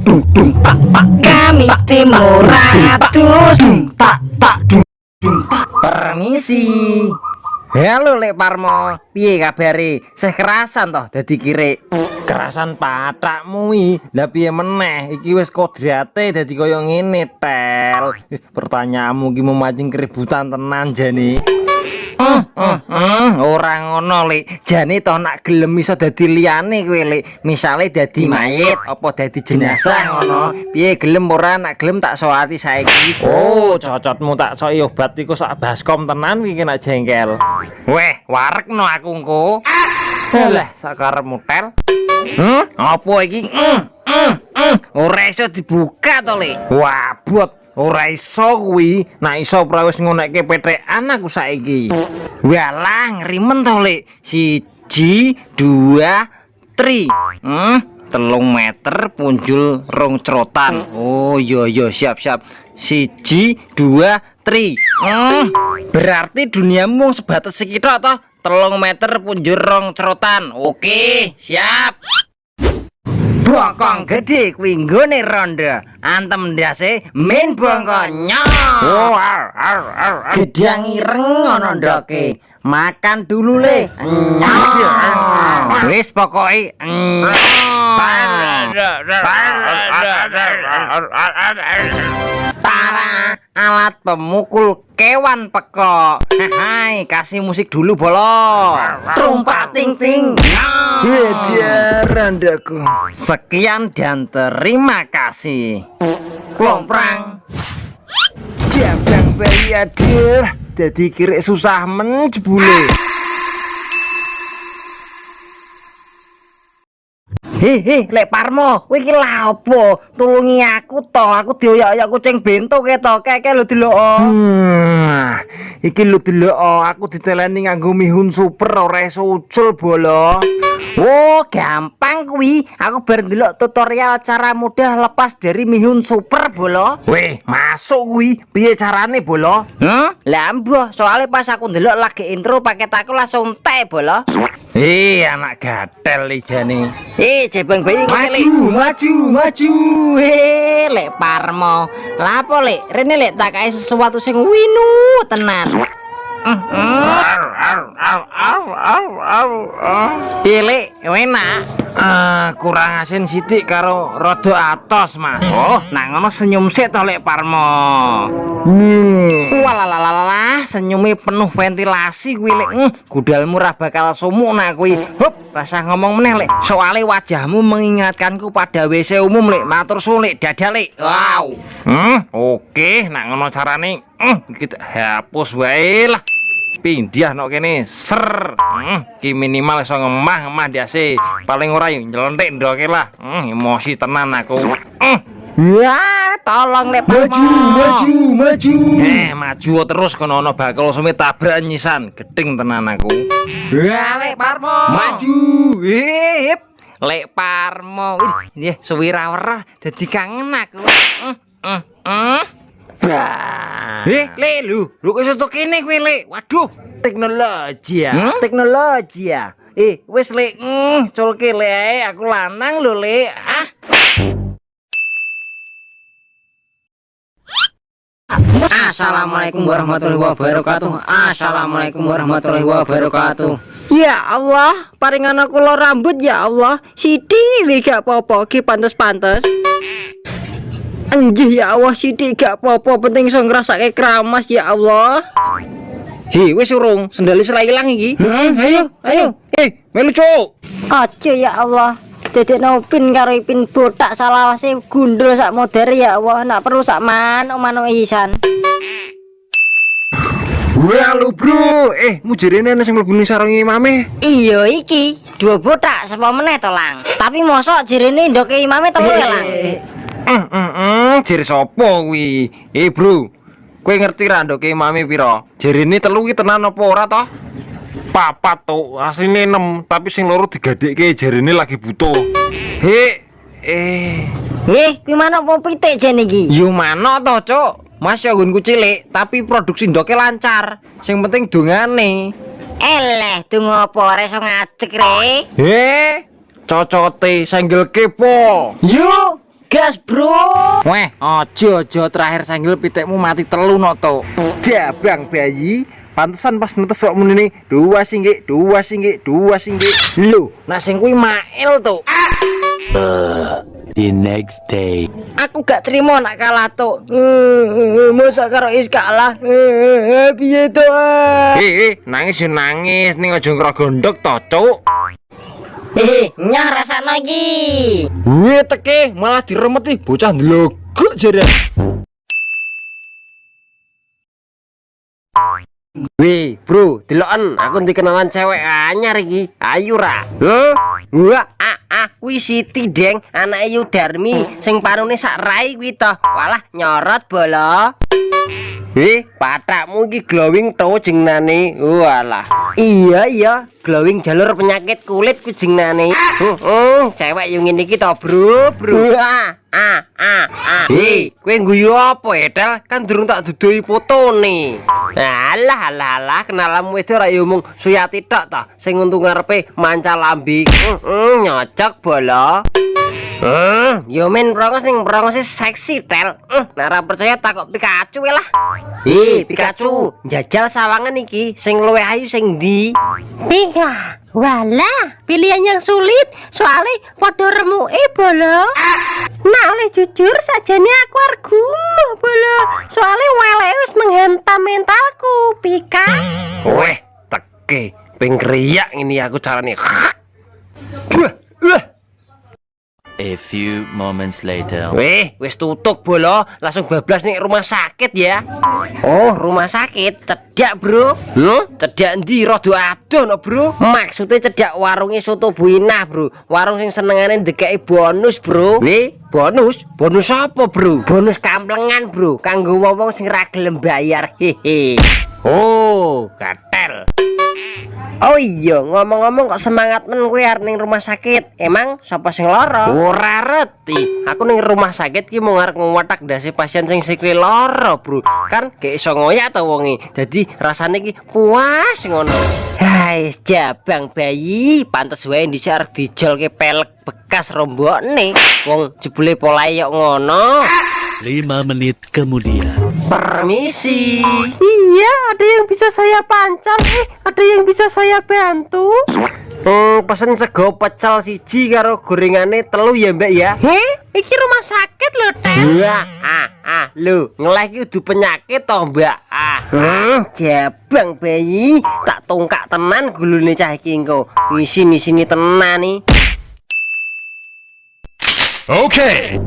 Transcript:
dung dung tak tak kami timur ratus dung tak tak dung dung tak. Permisi. Halo Lek Parmo, piye kabare? Seh kerasan toh dadi kirek. Kerasan patakmu iki. Lah piye meneh? Iki wis kodrate dadi kaya ngene, Tel. Pertanyaanmu iki memancing keributan tenan jane. Ora ngono Lek. Jane toh nak gelem iso dadi liyane kowe Lek. Misale dadi mayit apa dadi jenazah ngono. Piye gelem ora nak gelem tak soati saiki. Oh, cocotmu tak soki obat iku sak baskom tenan iki nak jengkel. Weh, warekno aku engko. Alah, sakarepmu, Tel. Apa iki? Ora iso dibuka to Lek. Wabot. Ora iso kuwi, nek iso prawis ngonekke petekan aku saiki. Walah, ngrimen to Lek. 1 2 3. 3 meter punjul rong cerotan. Oh iya siap. 1 2 3. Berarti duniamu sebatas sekitar toh 3 meter punjul rong cerotan. Oke, siap. Bongkong gede kuwi nggone ronda. Antem ndase min bongkong nyong. Oh, Gedang ireng ngono ndoke. Makan dulu Le. Nyong. Wis pokoke Tara, alat pemukul kewan pekok. Hai, kasih musik dulu bolo. Trumpak ting ting. dia randaku. Sekian dan terima kasih. Klomprang. Jambang bayi aduh, dadi kirek susah men jebule. Heh, Lek Parmo, kowe iki lha opo? Tulungi aku to, aku dioyak-oyak kucing bento ke to, keke lho delok. Iki lho delok aku diteleni nganggo mihun super ora iso ucul bolo. Oh, gampang kuwi. Aku bar ndelok tutorial cara mudah lepas dari mihun super bolo. Weh, masuk kuwi. Piye carane bolo? Lah mbah, soalnya pas aku ndelok lagi intro paket aku langsung teh bolo. Anak gatel ijane. Jebang bayi Maju. Lek Parmo. Lah apa Lek? Rene Lek tak kae sesuatu sing winu tenan. Pilih enak. Kurang asin sithik karo rada atos, Mas. Oh, nang ngono senyum sik to Lek Parmo. Walalalalah, senyumnya penuh ventilasi kuwi Lek. Gudalmu ra bakal sumuk nak kuwi. Hop, basah ngomong meneh Lek. Soale wajahmu mengingatkanku pada WC umum Lek. Matur suwun Lek, dadah Lek. Wow. Oke, nak ngono carane. Kita hapus wae lah. Pindah nok kene ser. Ki minimal iso ngemah diase. Paling ora yo nyelentik ndoke lah. Emosi tenan aku. Ya, tolong Lek Parmo. Maju. Maju terus kono ana bakal sume tabrak nyisan. Gedeng tenan aku. Ya, Lek Parmo. Maju. Lek Parmo. Nggih, suwira-wira dadi kangen aku. Bah. Le lu kok iso kene kowe Le. Waduh, Teknologi ya. teknologi ya. Wis Le, culke Le, aku lanang lho Le. Assalamualaikum warahmatullahi wabarakatuh. Assalamualaikum warahmatullahi wabarakatuh. Ya Allah, paringan aku lo rambut ya Allah. Sithik gak apa-apa, ki pantes-pantes. Anjih ya Allah, sithik gak apa-apa, penting iso ngrasake kramas ya Allah. Wis urung, sendali selai ilang iki. Ayo. Melu cuk. Aja ya Allah. Dedekno pin karo pin botak salawase gundul sak modere ya Allah. Nak perlu sak manuk isan. Halo bro, mujarene ana sing mlebu ning sarunge imame. Iya iki, 2 botak sapa meneh to Lang. Tapi mosok jerene ndoke imame telu ya Lang. Jere sapa kuwi? Bro, kowe ngerti ra ndoke imame pira? Jerene 3 ki tenan apa ora to? 4 to, asline 6, tapi sing loro digadekke jerene lagi butuh. Kuwi manuk apa pitik jane iki? Yo manuk to, Cuk. Mas yo nggonku cilik, tapi produksi ndoke lancar. Sing penting dongane. Eleh, donga apa ora iso ngadeg re? Cocote senggel kepo. Yo, gas bro. Weh, ojo terakhir sanggil pitekmu mati telu noto. Jabang bayi, pantesan pas netes kok muni dua singgik. Lho, nak sing kuwi mail tuh. The next day. Aku gak terima nak kalah tuh. Masa karo is kalah. Piye to? Nangis yo nangis ning aja ngro gondok to, Cuk. Nyah rasakno iki. Wih teke malah diremeti bocah ndelogok jare. Wih, bro, deloken aku dikenalan cewek anyar iki. Ayu ra? Wah, kuwi Siti, Deng, anake Yu Darmi sing parune sak rai kuwi to. Walah, nyorot bolo. Patakmu iki glowing to jenengane. Walah. Iya, glowing jalur penyakit kulit ku jenengane. Cewek yo ngene iki to, bro. Kowe guyu apa, Etel? Kan durung tak duduhi fotone. Alah, kenalanmu itu ora yo mung Suyati tok to, sing untung ngarepe manca lambi. Nyocok bolo. Yo men prongos ning prongose seksi tel. Nek ora percaya takok Pikachu lah. Pikachu, njajal sawangan iki sing luwih ayu sing ndi? Pika. Walah, pilihan yang sulit soalnya padha remuke bolo. Nah, oleh jujur sajane aku argumuh bolo. Soalnya weleke wis menghentam mentalku, Pika. Weh, teke, ping kriyak ini aku carane. A few moments later. Wis tutup bolo, langsung bablas nih rumah sakit ya. Oh, rumah sakit, cedak bro. Cedak ndi rada adoh no bro. Maksudnya cedak warungnya soto buinah bro. Warung sing senengane ndekeki bonus bro. Bonus? Bonus apa bro? Bonus kamplengan bro, kanggo wong-wong sing ra gelem bayar. Hehe. Oh, gatel. Oh iya, ngomong-ngomong kok semangat men kowe arep ning rumah sakit. Emang sapa sing lara? Ora reti. Aku ning rumah sakit ki mau arep ngwatak ndase pasien sing sikile lara, Bro. Kan gak iso ngoyak ta wonge. Dadi rasane ki puas ngono. Hai, jabang bayi, pantes wae dhisik arep dijolke pelek bekas rombokne. Wong jebule polahe yo ngono. 5 menit kemudian. Permisi. Iya, ada yang bisa saya pancal. Ada yang bisa saya bantu. Pesen sego pecel siji karo gorengane telu ya mbak ya. Iki rumah sakit lho, Tem. Lho, ngeleh iki udu penyakit toh mbak. Jabang bayi, tak tongkak tenan gulune cah iki engko. Ngisi-ngisini tenan nih. Okay.